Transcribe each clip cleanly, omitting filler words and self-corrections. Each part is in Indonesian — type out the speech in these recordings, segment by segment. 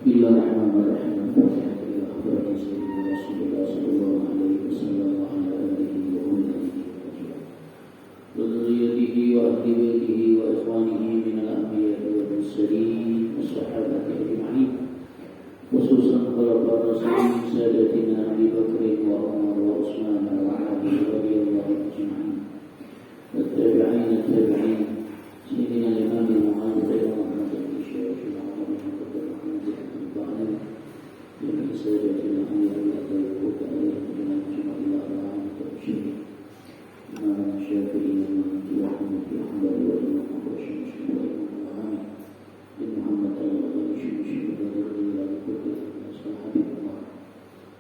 Bismillahirrahmanirrahim. Alhamdulillah Rasulullah sallallahu alaihi wasallam wa ala alihi wa sahbihi wa dzurriyyatihi wa ahli baitihi wa ikhwanihi min al-anbiya'i wal mursalin wa sahabati ajma'in. Khususan khulafa rasulin sadatina Abi Bakr wa Umar wa Utsman wa Ali radhiyallahu ajma'in. Wa tabi'in sayyidina al-imam al-muhammad من سادتنا أن يأتيك عليهم من جمع الله عن تبشير إمام الشافعي ومن أحمد بن حنبل وإمام أبو شمس وإمام بن محمد الله شمس بدر إلى كل أصحاب الله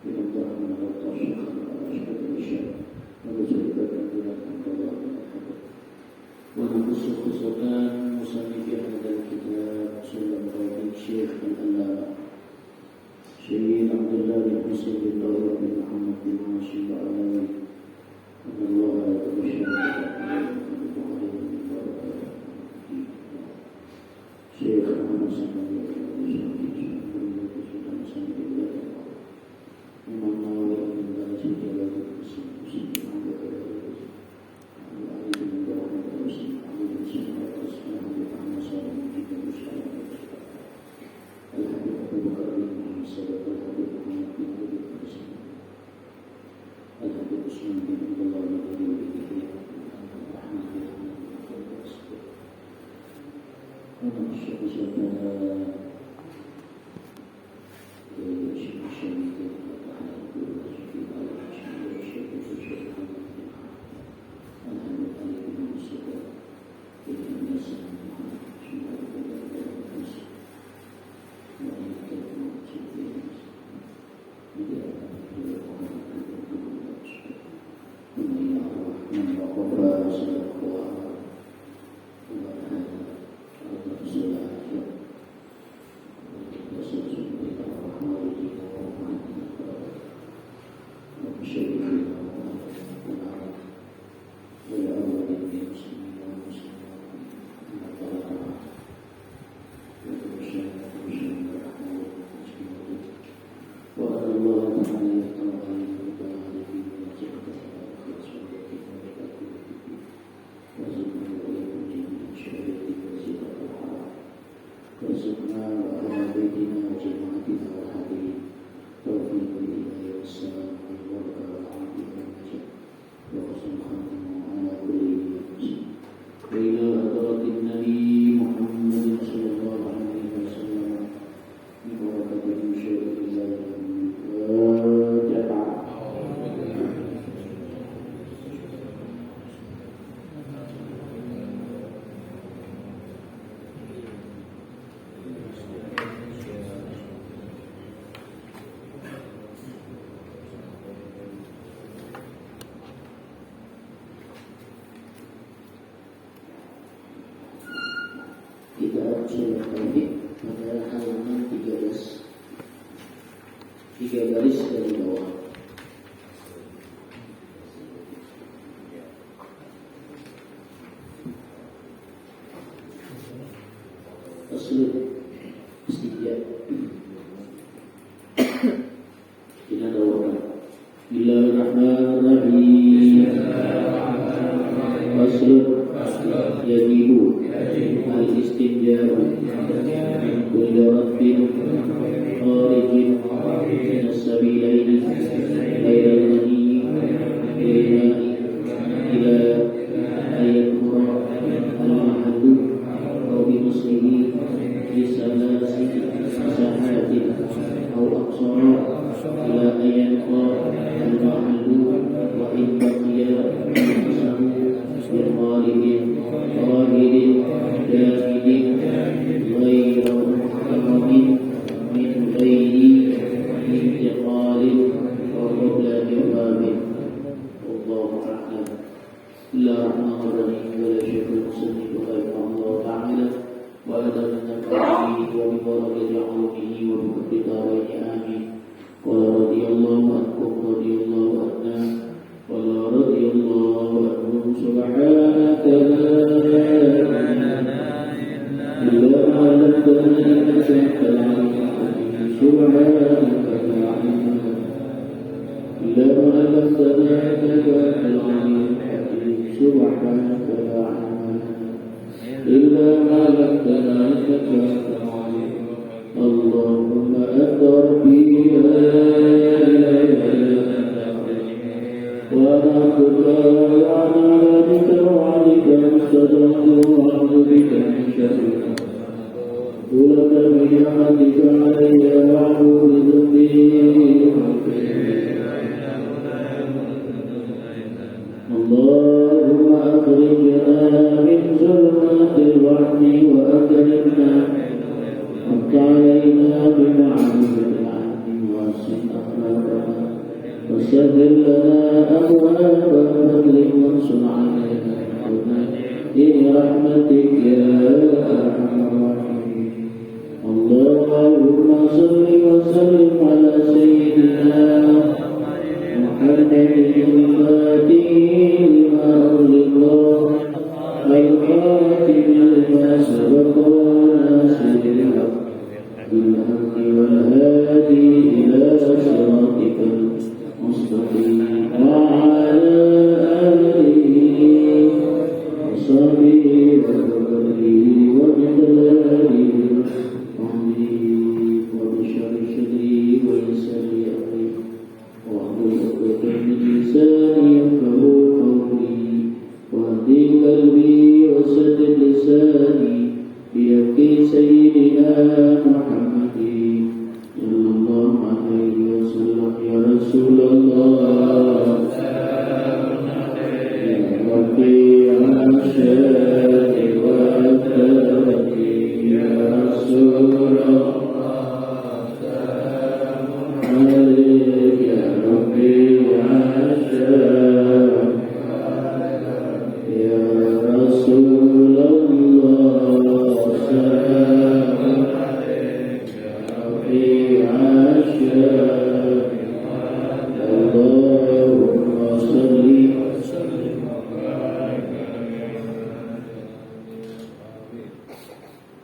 بمن دعم على الشيخ أشهد الشيخ ورسول بدر إلى الله ونقص خصوصان مصنف هذا الكتاب صلى الله عليه الشيخ الألامة Syekh Abdullah bin Husain bin Dawud bin Muhammad bin Hashim al-Alawi Allah Syekh Muhammad sallallahu alaihi wasallam Imam Nawawi bin Rashid pada halaman 13 3 garis dari bawah. Fasl istijab. Kita doakan. Bismillahirrahmanirrahim. Fasl yajibu al-istinjab min kulli rabbin kharijin min as-sabilaini ghayra al-ghani ila ayyakhura al-mahallu aw bi muslihi li salasi sahatin aw aqsara ila ayyakhura al-mahallu wa in baqiya bil ghalibin qahirin jahidin ghayra muhtamin min ghairi intiqalin wa qabla jawabin. Wallahu a'lam. Bismillahirrahmanirrahim. Wa la syukur muslimin wa Allah ta'ala wa adana qawlihi wa bi barakati 'alumihi wa bi qadarihi amin. Qala اللهم أخرجنا من ظلمات الوهم وأكرمنا وانت علينا بمعروف العهد واحسن أخلاقنا وسهل لنا أبواب فضل وانصر علينا برحمتك يا أرحم الراحمين. اللهم صل وسلم على سيدنا محمد الفاتح لما أغلق والخاتم لما سبق ناصر الحق بالحق والهادي إلى صراطك المستقيم وعلى آله وصحبه وبركاته وبدلاله العظيم وبشر شدري ويسر أمري واحلل عقدة من لساني يفقهوا قولي واهد قلبي وسدد لساني بحق سيدنا محمد صلى الله عليه وسلم. يا رسول الله يا ربي عشاق والتقي يا رسول الله عليك يا ربي عشاق يا رسول الله سلام عليك يا ربي عشاق اللهم صل وسلم وبارك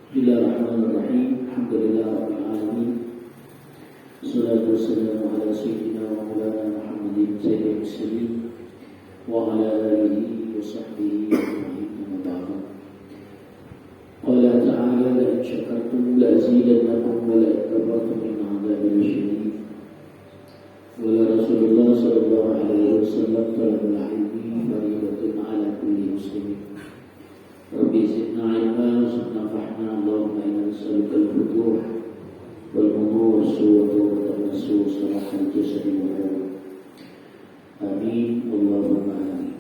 بسم الله الرحمن الرحيم. الحمد لله رب العالمين. Salatu wassalamu ala sayyidina wa maulana Muhammadin sayyidil mursalin wa ala alihi wa sahbihi wa ba'du. Qala ta'ala la in syakartum la azidannakum wa la in kafartum inna 'adzabi lasyadid. Wa Rasulullah sallallahu alaihi wasallam talabul ilmi fariidatun 'ala kulli muslimin. Rabbi zidna 'ilman warzuqna fahma. Allahumma inna nas'aluka al-futuh والأمور والسوء والتنسو صلاح الجسد والروح. Amin. Allahumma amin.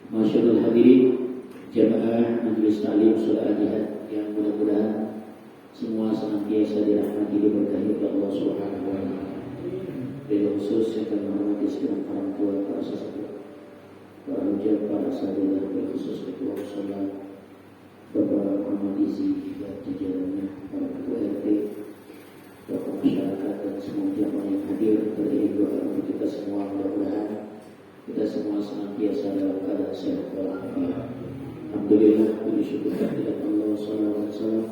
Masyaallah hadirin jamaah Majelis Ta'lim Shalah Al-Jihad yang mudah-mudahan semua senantiasa dirahmati diberkahi oleh Allah Subhanahu wa taala. Bila khusus yang akan menghormati sekalian orang tua, para sesepuh, para ujab, para sahabat, bila khusus ketua musala, Bapak Muhammad dan jajarannya, para ketua RT, tokoh masyarakat dan semua jamaah yang hadir, beriring doa untuk kita semua. Mudah-mudahan kita semua senantiasa dalam keadaan sehat walafiat. Alhamdulillah, puji syukur kehadirat Allah SAW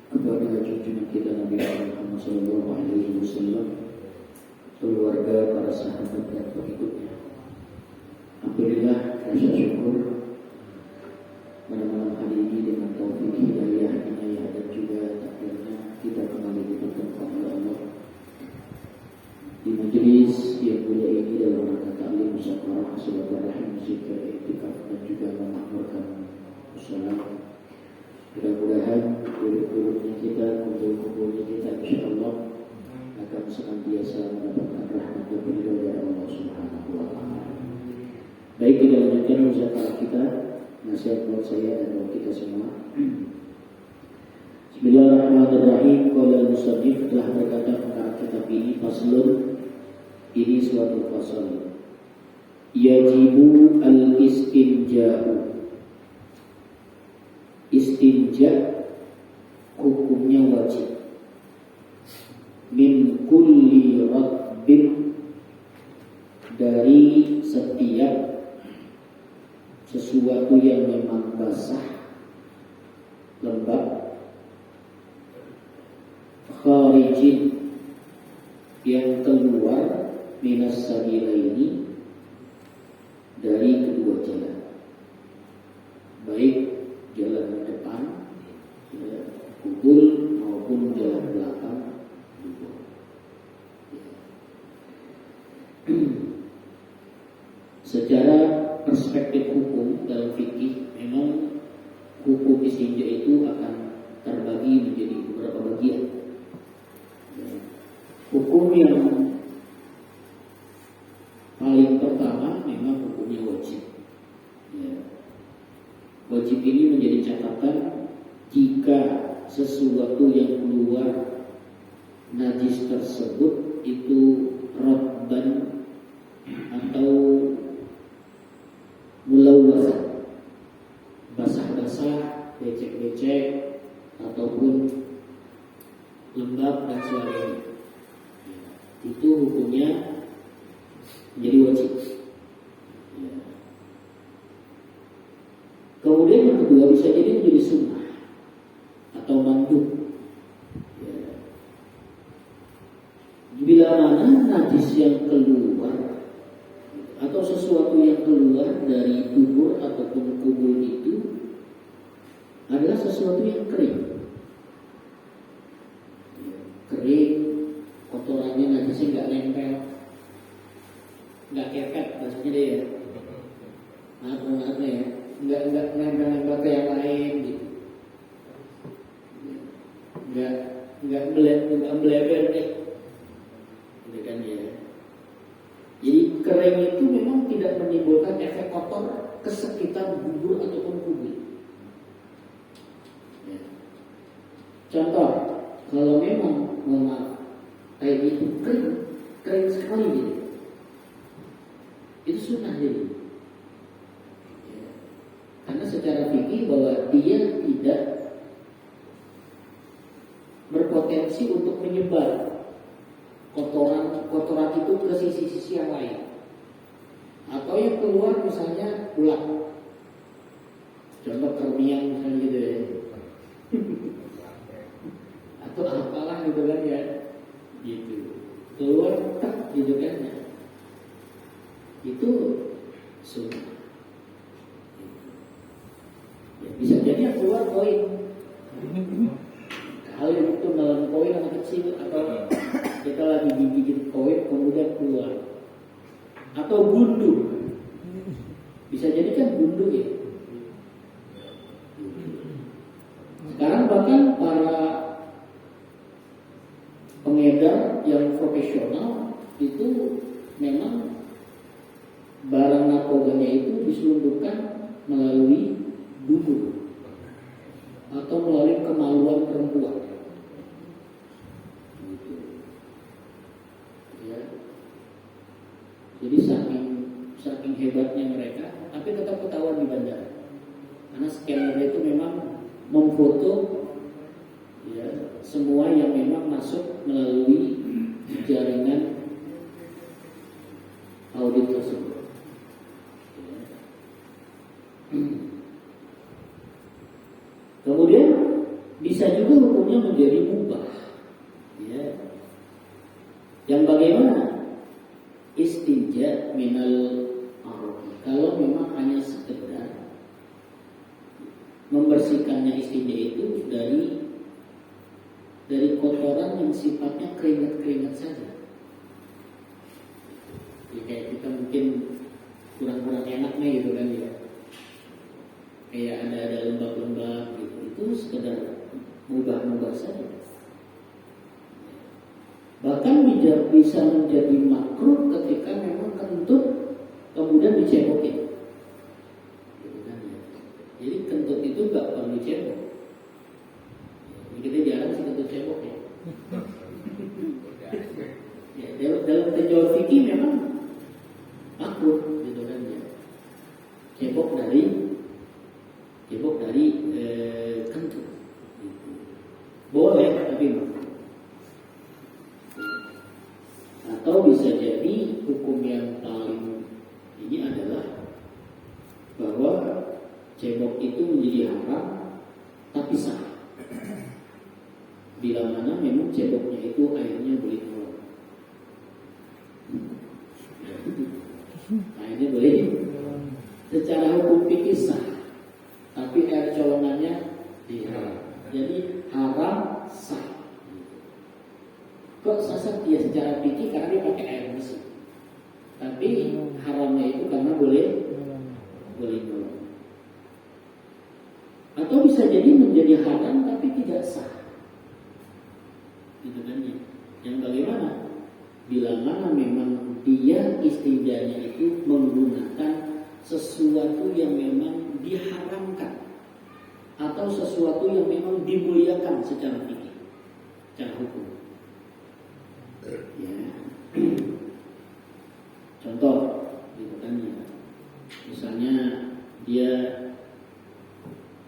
kepada junjungan kita Nabi Muhammad SAW, keluarga, para sahabat dan pengikutnya. Alhamdulillah, rasa syukur pada malam hari ini dengan taufik hidayah, inayah dan juga takdirnya kita kembali dipertemukan oleh Allah di majelis yang mulia ini dalam rangka ta'lim musyawarah silaturahim, zikir, iktikaf dan juga memakmurkan musyalah. Mudah-mudahan urut-urutnya kita, kumpul-kumpulnya kita insyaallah akan senantiasa mendapatkan rahmat dan ridho dari Allah Subhanahu wa taala. Baik, kita lanjutkan musyawarah kita. Nasihat buat saya dan buat kita semua. Bismillahirrahmanirrahim. Qala al-musannif telah berkata pada kitab ini, faslun, ini suatu fasal. Yajibu al-istinja'u. Istinja' hukumnya wajib. Min kulli rabbin, dari setiap sesuatu yang memang basah, lembab, kharijin, yang keluar, minas sabilaini, dari kedua jalan, baik jalan depan, kubul maupun jalan belakang juga. Secara perspektif hukum dalam fikih, memang hukum istinja itu akan terbagi menjadi beberapa bagian. Hukum yang paling pertama memang hukumnya wajib. Wajib ini menjadi catatan jika sesuatu yang keluar najis tersebut itu radban atau mulawwasan, basah-basah, becek-becek ataupun lembab dan sebagainya, itu hukumnya menjadi wajib. Kemudian yang kedua bisa jadi menjadi sunnah atau mandub. Bila mana najis yang keluar atau sesuatu yang keluar dari dubur ataupun kubul itu adalah sesuatu yang kering, kotorannya najisnya nggak nempel, nggak kepet, maksudnya dia ya, maaf ya, nggak nempel ke yang lain gitu, nggak melebar deh, gitu kan ya. Jadi kering itu memang tidak menimbulkan efek kotor ke sekitar bubur ataupun kubur. Ya. Contoh, kalau memang kayak itu kering sekali gitu, itu sunnah jadi. Ya. Karena secara fikih bahwa dia tidak berpotensi untuk menyebar kotoran itu ke sisi-sisi yang lain, atau yang keluar misalnya ulang, contoh kermiang misalnya gitu ya, atau apalah gitu kan ya, gitu keluar tak gitu kan ya, itu sunnah. Ya, bisa jadi yang keluar koin, hal itu dalam koin yang kecil, atau kita lagi gigit koin kemudian keluar, atau gundu, bisa jadi kan gundu ya. Sekarang bahkan para pengedar yang profesional itu memang barang narkobanya itu diselundupkan melalui dubur atau melalui kemaluan perempuan. Ya. Jadi saking hebatnya mereka, tapi tetap ketahuan di bandara. Karena scanner itu memang memfoto ya semua yang memang masuk melalui jaringan audit tersebut. Ya. Kemudian bisa juga hukumnya menjadi mubah. Ya. Yang bagaimana? Istinja minal arrohi. Kalau memang hanya sekedar membersihkannya istinja itu dari kotoran yang sifatnya keringat-keringat saja. Jadi kayak kita mungkin kurang-kurang enaknya gitu kan ya. Kayak ada lembab-lembab gitu. Itu sekedar mubah-mubah saja. Bahkan bisa menjadi makruh ketika memang kentut kemudian dicebokin. Gitu kan ya. Jadi kentut itu gak perlu dicebok. Kita jarang sih kentut cebok ya. Ya dalam tinjauan fikih memang makruh gitu kan ya. Cebok dari kentut. Boleh tapi makruh. Atau bisa jadi hukum yang paling ini adalah bahwa cebok itu menjadi haram tapi sah bila mana memang ceboknya itu airnya boleh keluar. Airnya boleh secara hukum fikih sah, tapi air colongannya diharam. Jadi haram sah. sah dia secara fikih karena dia pakai air bersih. Tapi haramnya itu karena boleh nyolong. Atau bisa jadi menjadi haram tapi tidak sah. Gitu kan ya. Yang bagaimana? Bila mana memang dia istinjanya itu menggunakan sesuatu yang memang diharamkan atau sesuatu yang memang dimuliakan secara fikih, secara hukum. Ya. Contoh, gitu kan ya. Misalnya dia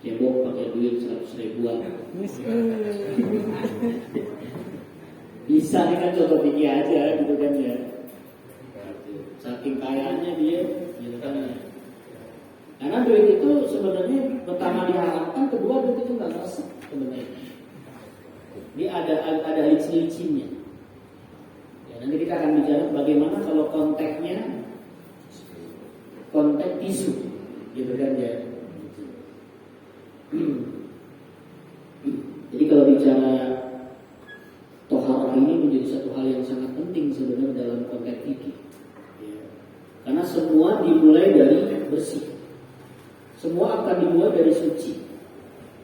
cebok pakai duit 100 ribuan. Bisa ini kan contoh fikih aja, gitu kan ya. Saking kayanya dia, gitu kan ya. Karena duit itu sebenarnya pertama diharapkan, kedua duit itu nggak resep sebenarnya. Ini ada licin-licinnya. Ya, nanti kita akan bicara bagaimana kalau konteksnya konteks tisu, gitu kan ya. Jadi kalau bicara toharah ini menjadi satu hal yang sangat penting sebenarnya dalam konteks fikih. Ya. Karena semua dimulai dari bersih. Semua akan dimulai dari suci.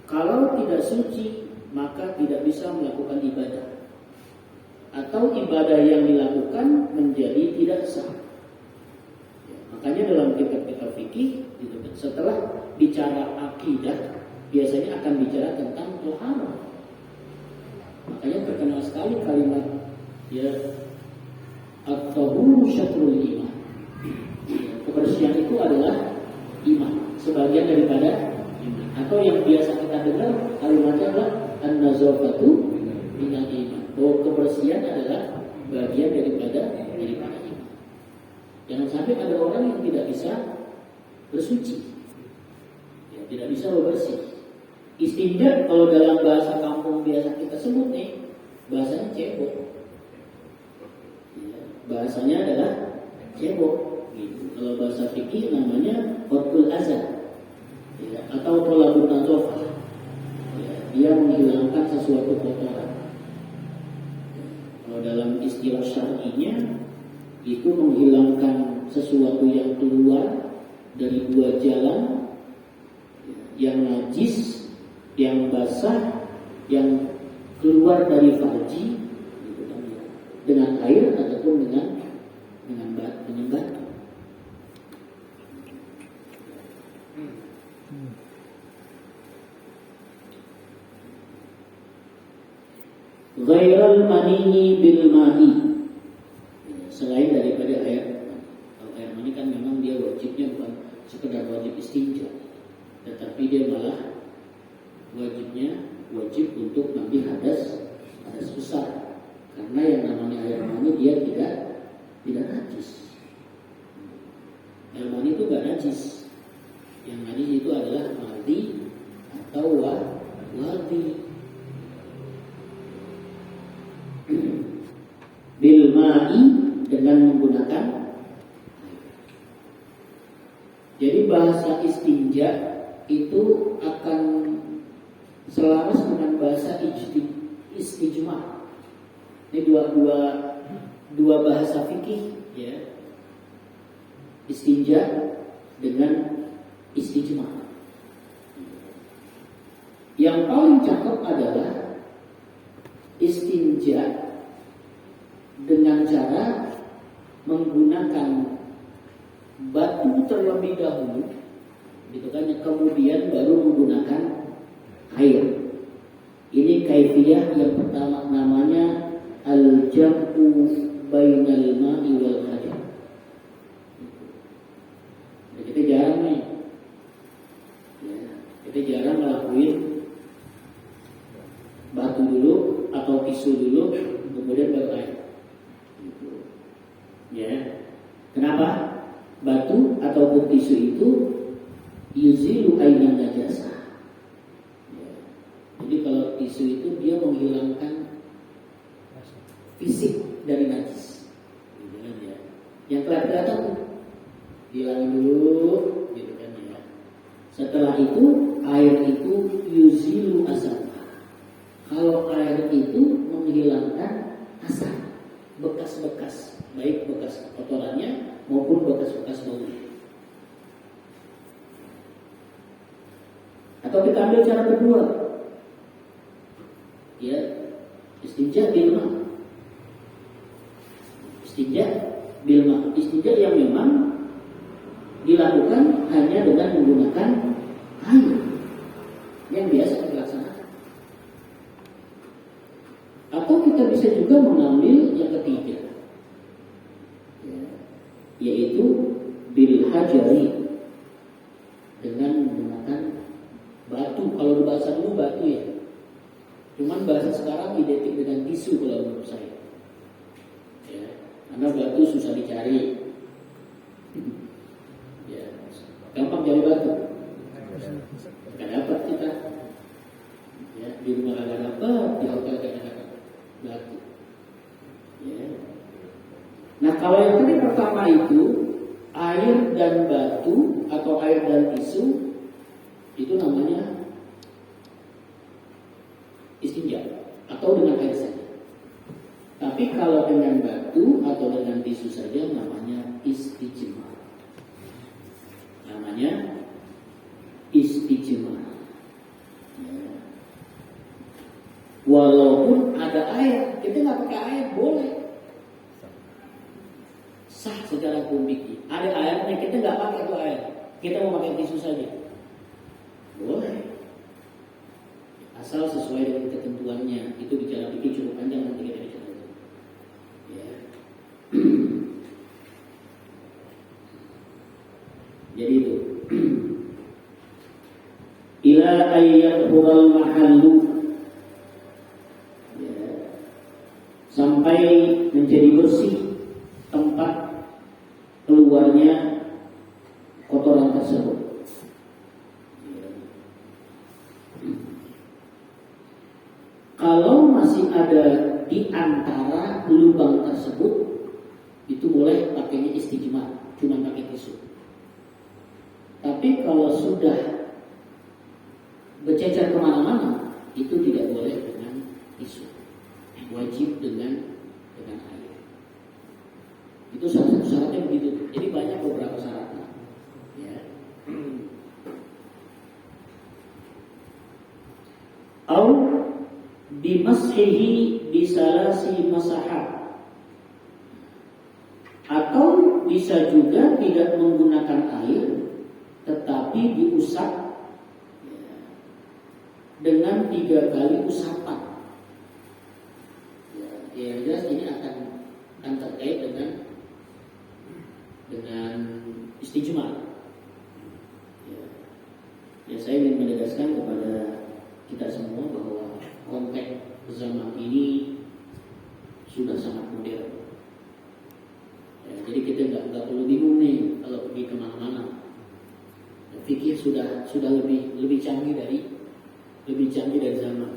Kalau tidak suci, maka tidak bisa melakukan ibadah. Atau ibadah yang dilakukan menjadi tidak sah. Ya, makanya dalam kitab-kitab fikih, setelah bicara akidah, biasanya akan bicara tentang toharah. Makanya terkenal sekali kalimat ya at-tahuru syatrul iman. Ya, kebersihan itu adalah iman, sebagian daripada iman. Atau yang biasa kita dengar kalimatnya adalah an-nazafatu minal iman. Bahwa kebersihan adalah bagian daripada iman. Jangan sampai ada orang yang tidak bisa bersuci, ya, tidak bisa bersih. Istinja kalau dalam bahasa kampung biasa kita sebut nih, bahasanya cebok. Ya, bahasanya adalah cebok. Gitu. Kalau bahasa fikih namanya qatul azan, ya, atau tolabun nazafah. Ya, dia menghilangkan sesuatu kotoran. Ya, kalau dalam istilah syar'inya itu menghilangkan sesuatu yang keluar dari dua jalan, ya, yang najis, yang basah, yang keluar dari farji, gitu kan, ya, dengan air ataupun dengan batu. Ghairal mani bil ma'i, selain daripada air. Kalau air mani kan memang dia wajibnya bukan sekedar wajib istinja, tetapi dia malah wajib untuk mandi hadas besar. Karena yang namanya air mani dia tidak najis. Air mani itu gak najis. Yang najis itu adalah madi atau wadi. Bil ma'i, dengan menggunakan air. Jadi bahasa istinja itu akan selaras dengan bahasa istijma. Ini dua bahasa fikih, ya. Istinja dengan istijma. Yang paling cakep adalah istinja dengan cara menggunakan batu terlebih dahulu, gitu kan, kemudian baru menggunakan air. Ini kaifiyah yang pertama, namanya al-jam'u bainal ma'i wal hajar. Kita jarang nih, ya, kita jarang ngelakuin batu dulu atau tisu dulu, kemudian baru air. Ya, kenapa? Batu ataupun tisu itu yuzilu ainan najasah. Ya. Jadi kalau tisu itu dia menghilangkan fisik dari najis. Gitu kan ya. Yang kelihatan hilangin dulu, gitu kan ya. Setelah itu air itu yuzilu asam. Kalau air itu menghilangkan asam. Atau kita ambil cara kedua, ya, istinja bil ma. Istinja bil ma, istinja yang memang dilakukan hanya dengan menggunakan air yang biasa dilaksanakan. Atau kita bisa juga mengambil yang ketiga, ya, yaitu bil hajari, dengan menggunakan batu. Kalau di bahasa dulu batu ya, cuman bahasa sekarang identik dengan tisu kalau menurut saya, ya, karena batu susah dicari, ya, gampang cari batu, nggak dapat kita, ya, di rumah nggak dapat, di hotel nggak dapat batu, ya. Nah kalau yang tadi pertama itu air dan batu atau air dan tisu, itu namanya istinja atau dengan air saja. Tapi kalau dengan batu atau dengan tisu saja namanya istijmar. Namanya istijmar. Ya. Walaupun ada air, kita nggak pakai air boleh, sah secara hukum fikih. Ada airnya, kita nggak pakai itu air, kita mau pakai tisu saja, boleh, asal sesuai dengan ketentuannya. Itu bicara fikih cukup panjang, nanti kita bicara itu. Ya. Jadi itu ila ayyadhurul mahallu, ya, sampai menjadi bersih tempat keluarnya kotoran tersebut. Kalau masih ada di antara lubang tersebut, itu boleh pakainya istijmar, cuma pakai tisu. Tapi kalau sudah bercecer kemana-mana, itu tidak boleh dengan tisu, wajib dengan air. Itu salah satu syaratnya begitu. Jadi banyak beberapa syaratnya, ya. Au bimashihi bisalasi masahat, atau bisa juga tidak menggunakan air tetapi diusap, ya, dengan 3 kali usapan. Ya, yang jelas ini akan terkait dengan istijmar. Ya, saya ingin menegaskan kepada kita semua bahwa konteks zaman ini sudah sangat modern. Ya, jadi kita nggak perlu bingung nih kalau pergi kemana-mana. Ya, fikih sudah lebih canggih dari zaman.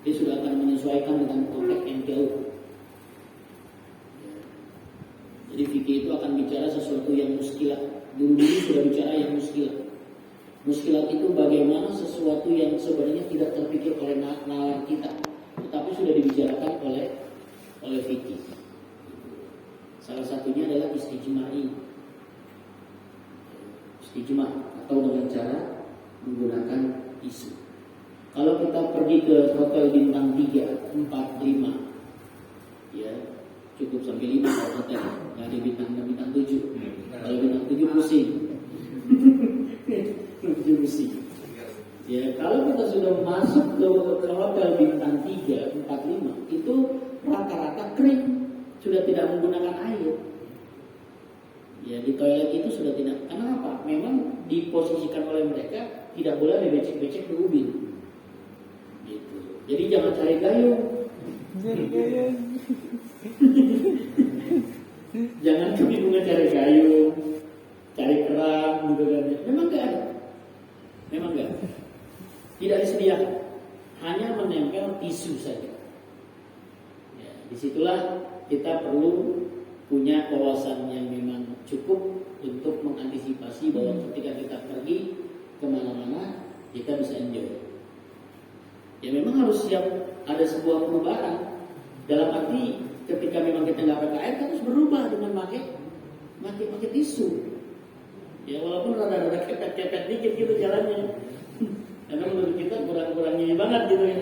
Dia sudah akan menyesuaikan dengan konteks yang jauh. Jadi fikih itu akan bicara sesuatu yang muskilah. Dulu sudah bicara yang muskilah. Muskilah itu bagaimana sesuatu yang sebenarnya tidak terpikir oleh nalar kita, tetapi sudah dibicarakan oleh fikih. Salah satunya adalah istijmar ini. Istijmar atau dengan cara menggunakan tisu. Kalau kita pergi ke hotel bintang 3, 4, 5, ya, cukup sampai 5 kalau hotel, nggak ada bintang 7. Kalau bintang 7 pusing. 7 pusing. Ya, kalau kita sudah masuk ke hotel bintang 3, 4, 5, itu rata-rata kering, sudah tidak menggunakan air. Ya, di toilet itu sudah tidak. Karena apa? Memang diposisikan oleh mereka tidak boleh dibecek-becek di ubin. Gitu. Jadi jangan cari gayung. Jangan kebingungan cari gayung, cari keran, gitu kan. Memang nggak ada. Tidak disediakan. Hanya menempel tisu saja. Ya, disitulah kita perlu punya wawasan yang memang cukup untuk mengantisipasi bahwa ketika kita pergi kemana-mana kita bisa enjoy. Ya memang harus siap ada sebuah perubahan. Dalam arti ketika memang kita nggak pakai air, kita harus berubah dengan pakai tisu. Ya walaupun rada-rada kepet-kepet dikit gitu jalannya. Karena menurut kita kurang-kurangnya banget gitu ya,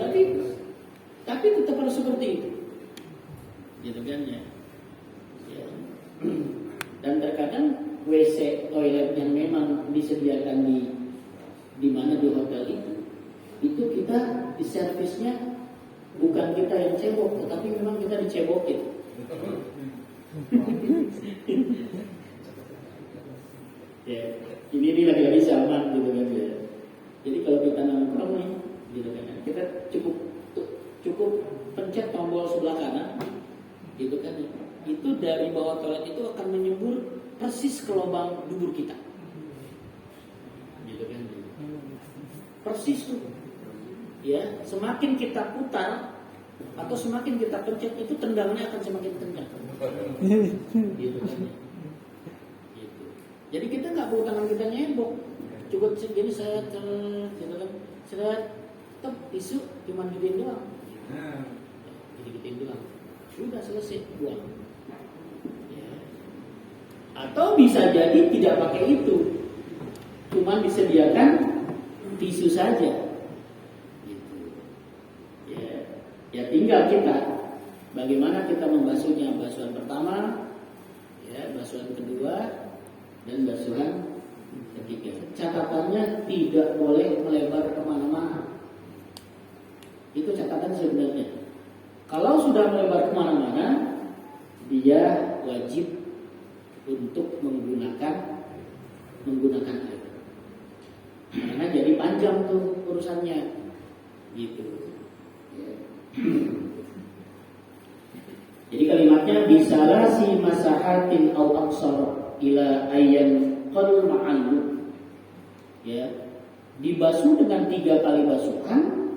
tapi tetap harus seperti itu, gitu kan ya. Ya. Dan terkadang WC toilet yang memang disediakan di mana di hotel itu kita di servisnya bukan kita yang cebok, tetapi memang kita dicebokin. Ya, ini lagi-lagi zaman gitu kan ya. Jadi kalau kita nongkrong nih, gitu kan, kita cukup pencet tombol sebelah kanan, gitu kan. Itu dari bawah toilet itu akan menyembur persis ke lubang dubur kita, gitu kan. Persis tuh, ya. Semakin kita putar atau semakin kita pencet itu tendangnya akan semakin tendang, gitu kan. Gitu. Jadi kita nggak perlu tangan kita nyebok. Cukup segini saya gitu kan, saya tetap tisu cuma gituin doang, gituin doang, sudah selesai buang. Ya. Atau bisa jadi tidak pakai itu, cuma disediakan tisu saja, gitu. Ya tinggal kita bagaimana kita membasuhnya, basuhan pertama, ya basuhan kedua, dan basuhan ketiga. Catatannya tidak boleh melebar kemana-mana. Itu catatan sebenarnya. Kalau sudah melebar kemana-mana, dia wajib untuk menggunakan air. Karena jadi panjang tuh urusannya, gitu. Ya. Jadi kalimatnya bisalasi masahatin au aksar ila ayyan qal ma'allu. Ya, dibasuh dengan 3 kali basuhan,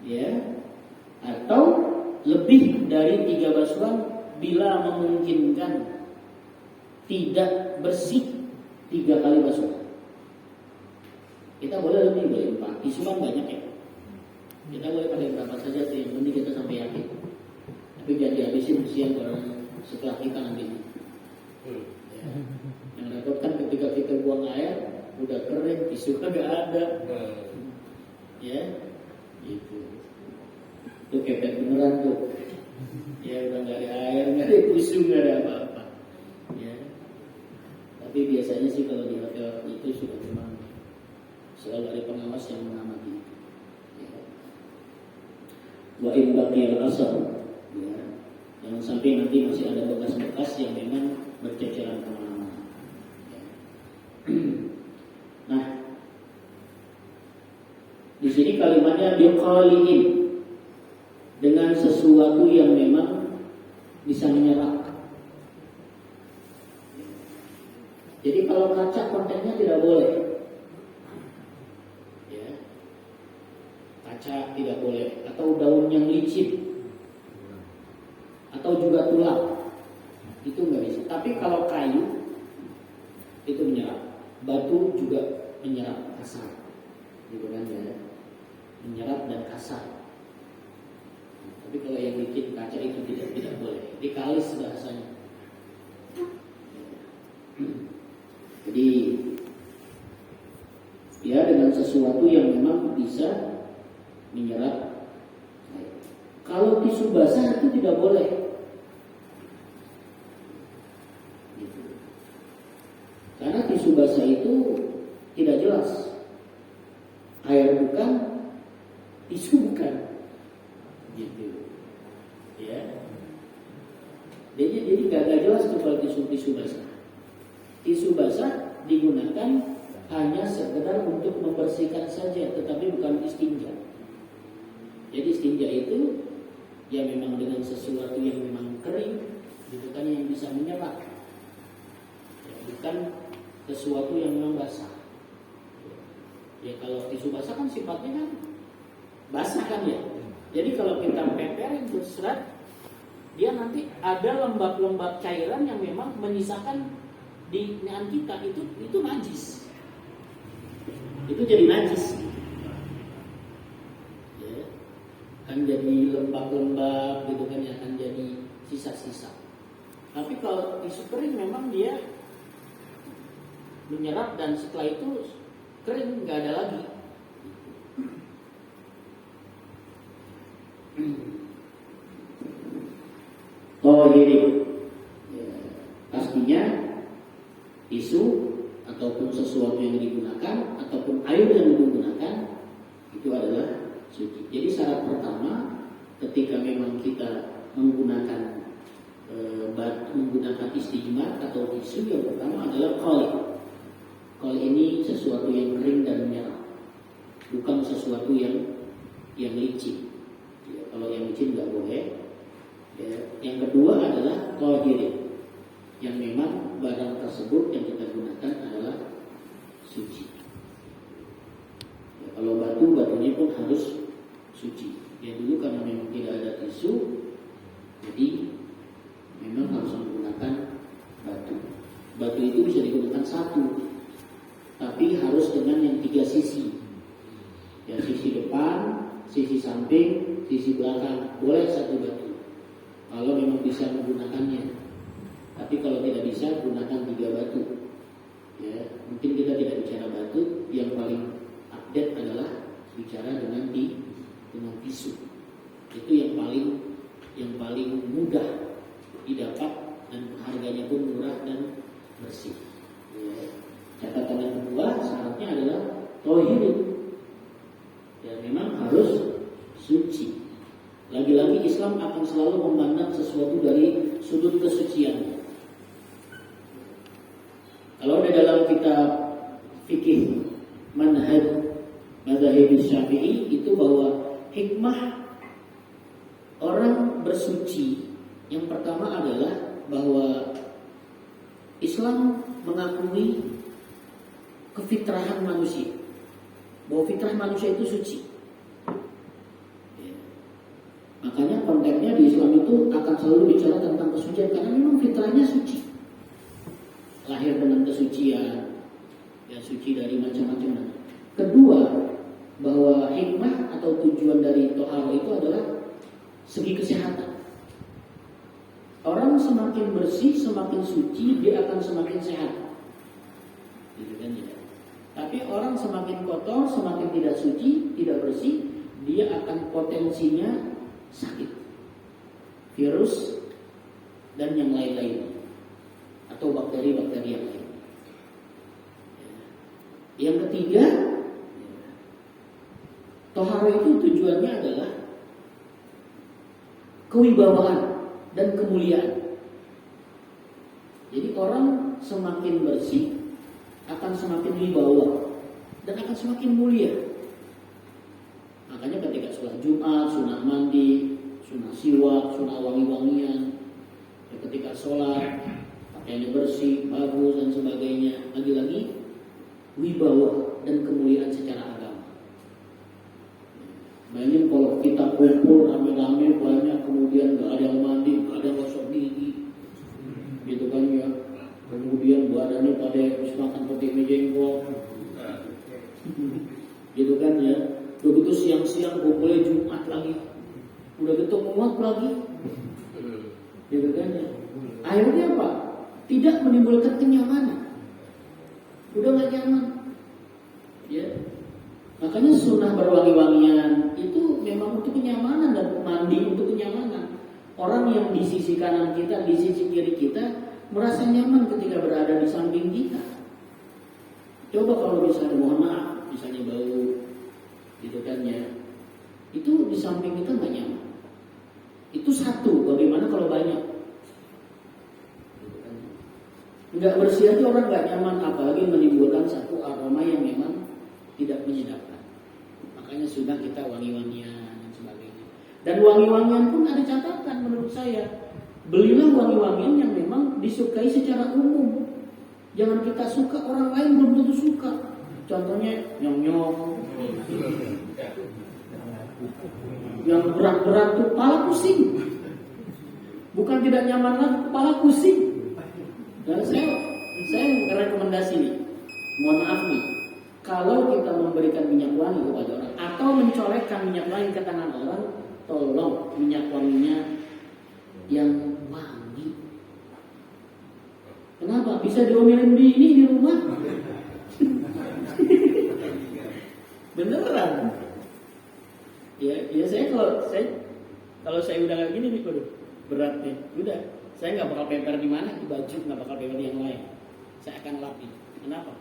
ya, atau lebih dari 3 basuhan bila memungkinkan, tidak bersih 3 kali basuhan. Kita boleh lebih, boleh 4. Tisu kan banyak ya. Kita boleh pakai berapa saja sih, yang penting kita sampai yakin. Tapi jangan dihabisin siang orang setelah kita nanti. Ya. Yang repot kan ketika kita buang air udah kering, tisu kan gak ada. Ya, gitu. Itu kepet beneran tuh. Ya udah gak ada air, gak ada tisu, gak ada apa-apa. Ya. Tapi biasanya sih kalau di hotel itu sudah memang selalu ada pengawas yang mengamati. Ya. Wa in baqiyal asar. Ya. Jangan sampai nanti masih ada bekas-bekas yang memang berceceran kemana-mana. Ya. Nah, di sini kalimatnya biqaliin, dengan sesuatu yang memang bisa menyerap. Jadi kalau kaca kontennya tidak boleh, ya, kaca tidak boleh, atau daun yang licin, atau juga tulang, itu nggak bisa. Tapi kalau kayu itu menyerap, batu juga menyerap kasar, gitu kan ya, menyerap dan kasar. Tapi kalau yang licin kaca itu tidak boleh, dikalis bahasanya. Jadi ya dengan sesuatu yang memang bisa menyerap air. Kalau tisu basah itu tidak boleh. Gitu. Karena tisu basah itu tidak jelas. Air bukan, tisu bukan. Gitu. Ya. Jadi gak jelas tuh kalau tisu basah. Tisu basah digunakan hanya sekedar untuk membersihkan saja, tetapi bukan istinja. Jadi istinja itu ya memang dengan sesuatu yang memang kering, gitu kan, yang bisa menyerap. Ya, bukan sesuatu yang memang basah. Ya kalau tisu basah kan sifatnya kan basah kan ya. Jadi kalau kita peperin terus serat, dia nanti ada lembab-lembab cairan yang memang menyisakan di tangan kita, itu najis. Itu jadi najis. Ya. Kan jadi lembab-lembab gitu kan, ya, akan jadi sisa-sisa. Tapi kalau tisu kering memang dia menyerap dan setelah itu kering, nggak ada lagi. Tohirin, ya, pastinya tisu ataupun sesuatu yang digunakan ataupun air yang digunakan itu adalah suci. Jadi syarat pertama ketika memang kita menggunakan menggunakan istijmar atau tisu, yang pertama adalah qali. Qali ini sesuatu yang kering dan merah, bukan sesuatu yang licin. Ya, kalau yang licin nggak boleh. Ya, yang kedua adalah tohirin, yang memang barang tersebut yang kita gunakan adalah suci. Ya, kalau batunya pun harus suci. Ya dulu karena memang tidak ada tisu, jadi memang harus menggunakan batu. Batu itu bisa digunakan satu, tapi harus dengan yang 3 sisi. Ya, sisi depan, sisi samping, sisi belakang. Boleh satu batu kalau memang bisa menggunakannya. Tapi kalau tidak bisa, gunakan 3 batu. Ya, mungkin kita tidak bicara batu, yang paling update adalah bicara dengan tisu. Itu yang paling mudah didapat dan harganya pun murah dan bersih. Ya. Catatan yang kedua, syaratnya adalah tohirin. Ya, memang harus suci. Lagi-lagi Islam akan selalu memandang sesuatu dari sudut kesucian. Kalau di dalam kitab fikih manhaj mazhab Syafi'i itu bahwa hikmah orang bersuci yang pertama adalah bahwa Islam mengakui kefitrahan manusia, bahwa fitrah manusia itu suci. Makanya konteksnya di Islam itu akan selalu bicara tentang kesucian, karena memang fitrahnya suci. Lahir dengan kesucian, ya suci dari macam-macam. Kedua, bahwa hikmah atau tujuan dari toharo itu adalah segi kesehatan. Orang semakin bersih, semakin suci, dia akan semakin sehat. Gitu kan ya. Tapi orang semakin kotor, semakin tidak suci, tidak bersih, dia akan potensinya sakit, virus dan yang lain-lain, atau bakteri-bakteri yang lain. Yang ketiga, toharo itu tujuannya adalah kewibawaan dan kemuliaan. Jadi orang semakin bersih akan semakin wibawa dan akan semakin mulia. Makanya ketika sholat Jumat, sunah mandi, sunah siwak, sunah wangi-wangian, ya ketika sholat pakaiannya bersih, bagus dan sebagainya. Lagi-lagi wibawa dan kemuliaan secara agama. Bayangin kalau kita kumpul rame-rame banyak, kemudian gak ada yang mandi, gak ada yang gosok gigi, gitu kan ya. Kemudian badannya pada makan peti mie jengkol, gitu kan ya. Begitu siang-siang kumpulnya Jumat lagi, udah gitu muat lagi, gitu kan ya. Akhirnya apa? Tidak menimbulkan kenyamanan, udah gak nyaman, ya. Makanya sunnah berwangi-wangian itu memang untuk kenyamanan, dan mandi untuk kenyamanan. Orang yang di sisi kanan kita, di sisi kiri kita merasa nyaman ketika berada di samping kita. Coba kalau misalnya, mohon maaf, misalnya bau, gitu kan ya, itu di samping kita nggak nyaman. Itu satu. Bagaimana kalau banyak? Gitu kan. Nggak bersih aja orang nggak nyaman, apalagi menimbulkan satu aroma yang memang tidak menyedapkan. Makanya sudah kita wangi-wangian dan sebagainya. Dan wangi-wangian pun ada catatan menurut saya. Belilah wangi-wangian yang memang disukai secara umum. Jangan kita suka, orang lain belum tentu suka. Contohnya nyong-nyong, yang berat-berat tuh kepala pusing. Bukan tidak nyaman lagi, kepala pusing. Dan saya rekomendasi nih, mohon maaf nih, kalau kita memberikan minyak wangi kepada orang atau mencolekkan minyak wangi ke tangan orang, tolong minyak wanginya yang wangi. Kenapa? Bisa diomelin di rumah. Beneran. Ya saya Kalau saya udah kayak gini nih, waduh, berat nih. Udah, saya nggak bakal pemper di mana, di baju, nggak bakal pemper di yang lain. Saya akan lapis. Kenapa?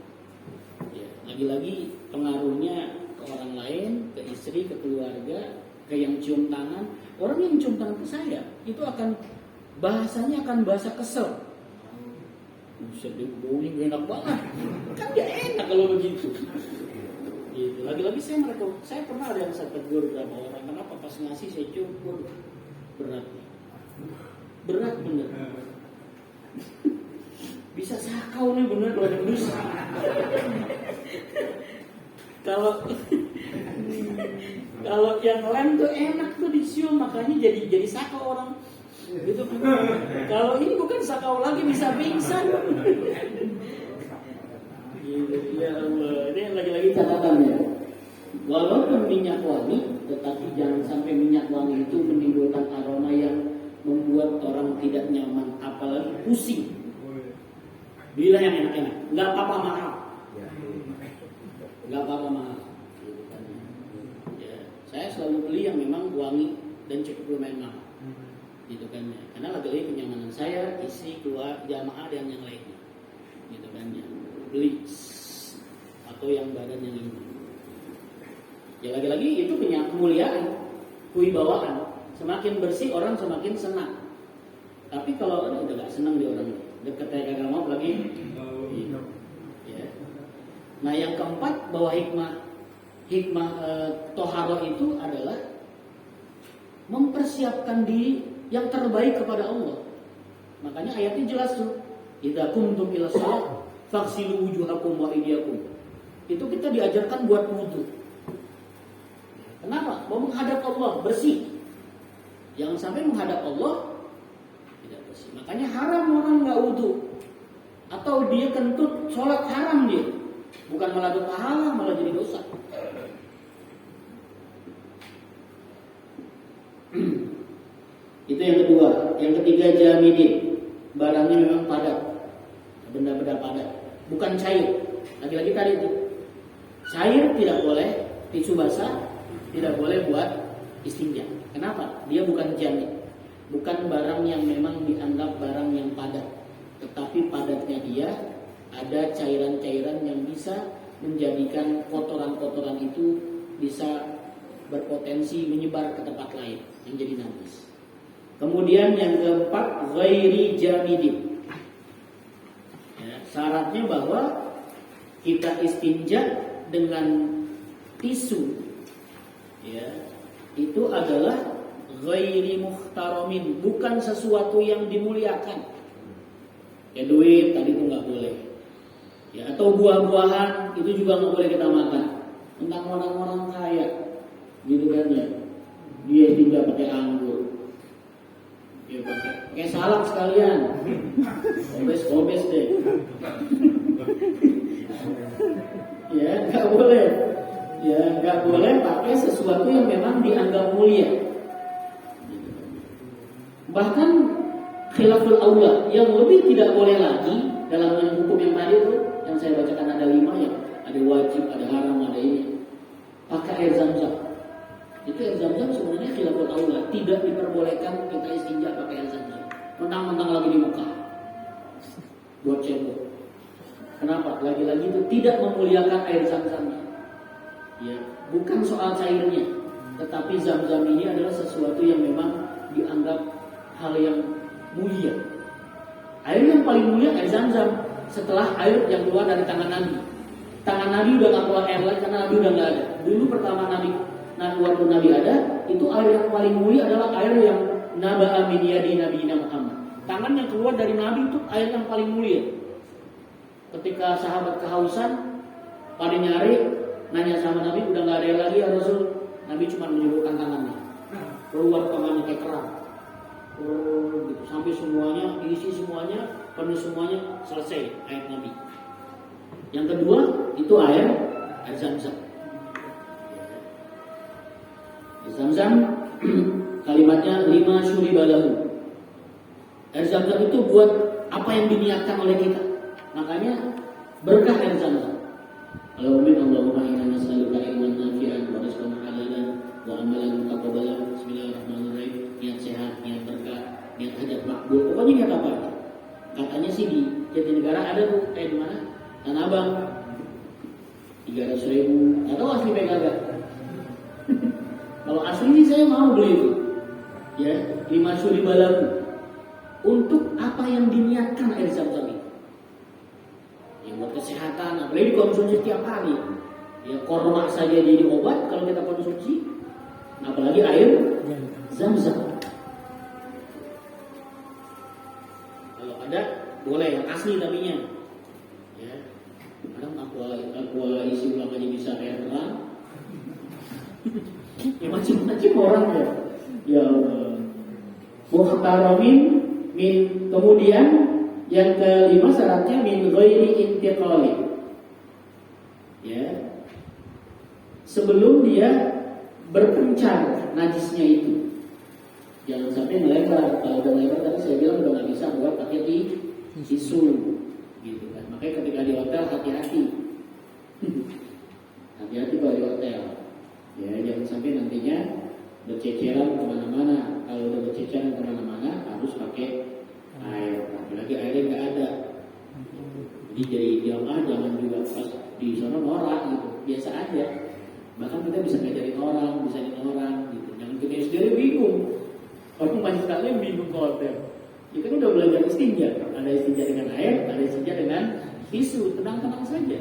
Ya, lagi-lagi pengaruhnya ke orang lain, ke istri, ke keluarga, ke yang cium tangan. Orang yang cium tangan ke saya itu akan bahasanya akan bahasa kesel. Buset, dia baunya gak enak banget. Kan gak enak kalau begitu. Gitu. Lagi-lagi saya pernah ada yang saya tegur beberapa orang. Kenapa pas ngasih saya cium, berat. Berat bener. Bisa sakau nih bener kalau gendus. Kalau yang lem tuh enak tuh disium, makanya jadi sakau orang. Gitu. Kalau ini bukan sakau lagi bisa pingsan. Gitu. Ya Allah, ini lagi-lagi catatannya. Walaupun minyak wangi, tetapi jangan sampai minyak wangi itu menimbulkan aroma yang membuat orang tidak nyaman, apalagi pusing. Bila yang enak-enak, nggak apa-apa mahal. Nggak apa-apa mahal. Gitu kan. Ya, saya selalu beli yang memang wangi dan cukup lumayan mahal. Gitu kan ya. Karena lagi-lagi kenyamanan saya, isi, keluar, jamaah dan yang lainnya. Gitu kan ya. Beli atau yang badan yang ini. Ya lagi-lagi itu punya kemuliaan, kewibawaan. Semakin bersih orang semakin senang. Tapi kalau udah gak senang dia orang dekat kayak kagak mau lagi. Gitu. Ya. Nah yang keempat bahwa hikmah toharoh itu adalah mempersiapkan diri yang terbaik kepada Allah. Makanya ayatnya jelas tuh. Idza qumtum ila shalah faghsilu wujuhakum wa aydiyakum. Itu kita diajarkan buat wudu. Kenapa? Mau menghadap Allah bersih. Jangan sampai menghadap Allah tidak bersih. Makanya haram orang nggak wudu. Atau dia kentut sholat haram dia. Bukan malah berpahala, malah jadi dosa. Itu yang kedua. Yang ketiga jamidin. Barangnya memang padat. Benda-benda padat. Bukan cair. Lagi-lagi tadi itu. Cair tidak boleh, tisu basah tidak boleh buat istinja. Kenapa? Dia bukan jamid. Bukan barang yang memang dianggap barang yang padat. Tetapi padatnya dia ada cairan-cairan yang bisa menjadikan kotoran-kotoran itu bisa berpotensi menyebar ke tempat lain yang jadi najis. Kemudian yang keempat, ghairi jamidin. Ya, syaratnya bahwa kita istinja dengan tisu, ya, itu adalah ghairi muhtaramin, bukan sesuatu yang dimuliakan. Ya duit tadi itu nggak boleh. Ya atau buah-buahan itu juga nggak boleh kita makan. Tentang orang-orang kaya, gitu kan ya. Dia tidak pakai anggur. Ya pakai salak sekalian. Obes deh. Ya nggak boleh. Ya nggak boleh pakai sesuatu yang memang dianggap mulia. Bahkan khilaful aula yang lebih tidak boleh lagi dalam hukum yang tadi itu yang saya bacakan ada 5 ya, ada wajib, ada haram, ada ini. Pakai air zam-zam. Itu air zam-zam sebenarnya khilaful aula, tidak diperbolehkan kita istinja pakai air zam-zam. Mentang-mentang lagi di Mekah. Buat cebok. Kenapa? Lagi-lagi itu tidak memuliakan air zam-zamnya. Ya, bukan soal cairnya, tetapi zam-zam ini adalah sesuatu yang memang dianggap hal yang mulia. Air yang paling mulia air zam-zam setelah air yang keluar dari tangan Nabi. Tangan Nabi udah gak keluar air lagi karena Nabi udah gak ada. Dulu pertama waktu Nabi ada, itu air yang paling mulia adalah air yang naba'a min yadi Nabi Muhammad. Tangan yang keluar dari Nabi itu air yang paling mulia. Ketika sahabat kehausan, pada nyari, nanya sama Nabi, udah gak ada air lagi ya Rasul. Nabi cuma menyebutkan tangannya, keluar tangannya kayak kerang. Oh, gitu. Sampai semuanya diisi semuanya, penuh semuanya, selesai air Nabi. Yang kedua itu air zam-zam. Zam-zam kalimatnya 5 syuribalahu. Air zam-zam itu buat apa yang diniatkan oleh kita. Makanya berkah air zam-zam. Allahumma inna nas'aluka ilman nafi'an wa rizqan halalan wa amalan mutaqabbalan. Bismillahirrahmanirrahim. pokoknya niat apa? Katanya sih di Jatinegara ada tuh, kayak di mana? Tanah Abang, 300.000, atau asli Pegaga. Kalau asli sih saya mau beli itu, ya, 5 suri balaku. Untuk apa yang diniatkan air zam-zam itu? Ya buat kesehatan, apalagi dikonsumsi tiap hari. Ya korma saja jadi obat kalau kita konsumsi, apalagi air zam-zam. Kalau ada boleh yang asli tapinya. Ya, kadang aqua isi ulang aja bisa air terang. Ya macam-macam orang ya. Ya muhtaramin min, kemudian yang kelima syaratnya min ghairi intiqali. Ya. Sebelum dia berpencar najisnya itu, jangan sampai melebar. Kalau udah melebar tadi saya bilang udah nggak bisa buat pakai tisu, gitu kan. Makanya ketika di hotel hati-hati, hati-hati kalau di hotel. Ya jangan sampai nantinya berceceran kemana-mana. Kalau udah berceceran kemana-mana harus pakai air. Lagi airnya nggak ada. Jadi jadi diam aja, jangan juga pas di sana norak gitu. Biasa aja. Bahkan kita bisa ngajarin orang, bisa ngajarin orang gitu. Jangan kita sendiri bingung. Orang banyak sekali yang bingung ke hotel. Ya kan udah belajar istinja. Ada istinja dengan air, ada istinja dengan tisu. Tenang-tenang saja.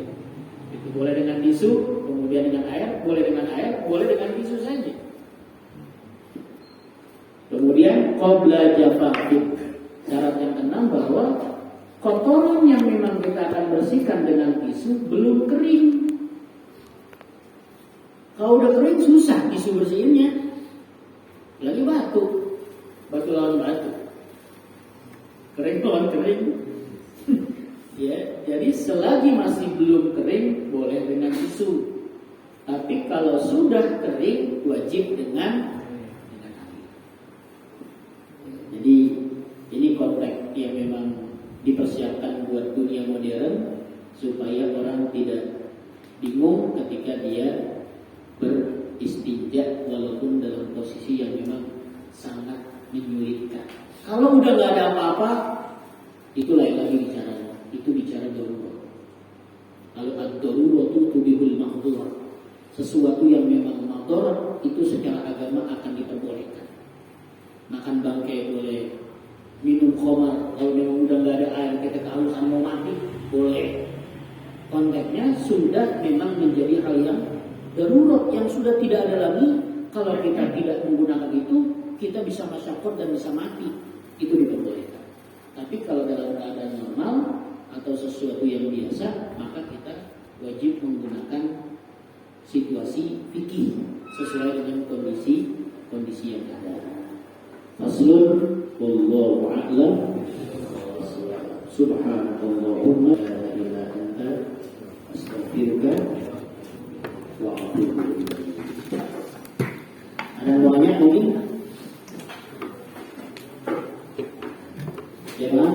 Itu boleh dengan tisu, kemudian dengan air, boleh dengan air, boleh dengan tisu saja. Kemudian qabla jafafin. Syarat yang keenam bahwa kotoran yang memang kita akan bersihkan dengan tisu belum kering. Kalau udah kering susah tisu bersihinnya. Lagi batu lawan batu. Kering lawan kering. Ya, jadi selagi masih belum kering boleh dengan tisu. Tapi kalau sudah kering wajib dengan air. Jadi ini konteks yang memang dipersiapkan buat dunia modern supaya orang tidak bingung ketika dia beristinja walaupun dalam posisi yang memang sangat menyulitkan. Kalau udah nggak ada apa-apa, itu lain lagi bicaranya. Itu bicara darurat. Kalau ad-darurat itu tubihul mahdhur. Sesuatu yang memang mahdhur itu secara agama akan diperbolehkan. Makan bangkai boleh, minum khamar kalau memang udah nggak ada air, kita kehausan mau mati boleh. Konteksnya sudah memang menjadi hal yang darurat yang sudah tidak ada lagi. Kalau kita tidak menggunakan itu, kita bisa masyarakat dan bisa mati. Itu diperbolehkan. Tapi kalau dalam keadaan normal atau sesuatu yang biasa, maka kita wajib menggunakan situasi fikih sesuai dengan kondisi yang ada. Faslun wallahu a'lam. Subhanallahumma la ilaha illa anta astaghfiruka wa atubu ilaik. Ada banyak mungkin? Ya, Pak.